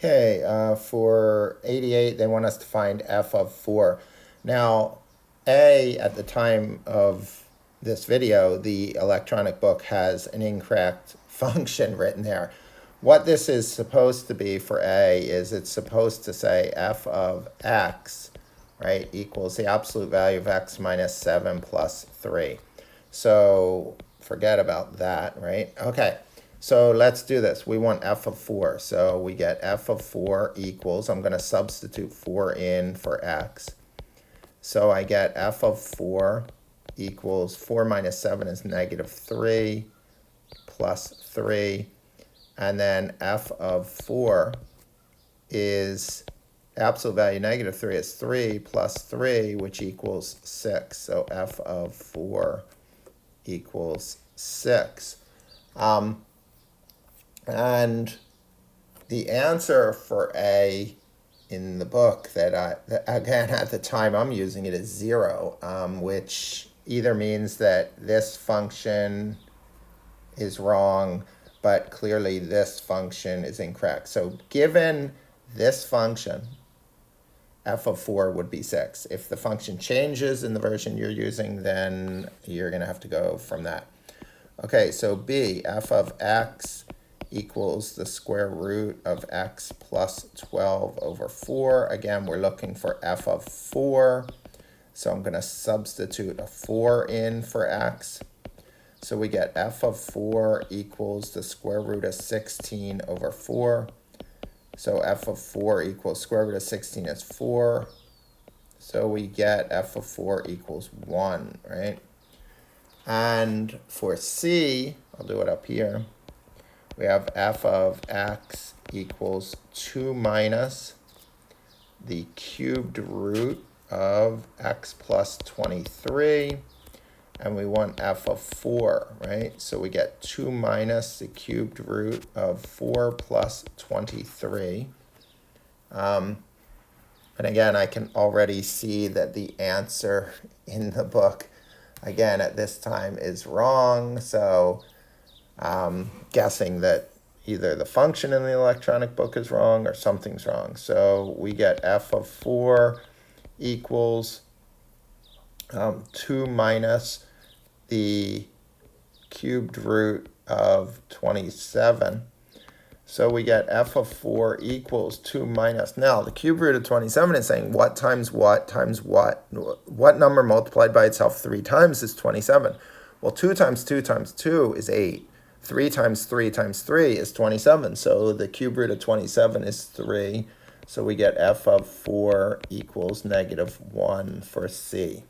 Okay, for 88, they want us to find f of 4. Now, at the time of this video, the electronic book has an incorrect function written there. What this is supposed to be for A is it's supposed to say f of x, right, equals the absolute value of x minus 7 plus 3. So forget about that, right? Okay. So let's do this. We want f of 4. So we get f of 4 equals, I'm going to substitute 4 in for x. So I get f of 4 equals 4 minus 7 is negative 3 plus 3. And then f of 4 is absolute value negative 3 is 3 plus 3, which equals 6. So f of 4 equals 6. And the answer for A in the book again, at the time I'm using it is 0, which either means that this function is wrong, but clearly this function is incorrect. So given this function, f of 4 would be 6. If the function changes in the version you're using, then you're going to have to go from that. Okay, so B, f of x equals the square root of x plus 12 over 4. Again, we're looking for f of 4. So I'm going to substitute a 4 in for x. So we get f of 4 equals the square root of 16 over 4. So f of 4 equals square root of 16 is 4. So we get f of 4 equals 1, right? And for C, I'll do it up here. We have f of x equals 2 minus the cubed root of x plus 23. And we want f of 4, right? So we get 2 minus the cubed root of 4 plus 23. And again, I can already see that the answer in the book, again, at this time is wrong. So guessing that either the function in the electronic book is wrong or something's wrong. So we get f of 4 equals 2 minus the cubed root of 27. So we get f of 4 equals 2 minus. Now, the cube root of 27 is saying what times what times what? What number multiplied by itself 3 times is 27? Well, 2 times 2 times 2 is 8. 3 times 3 times 3 is 27. So the cube root of 27 is 3. So we get f of 4 equals negative 1 for C.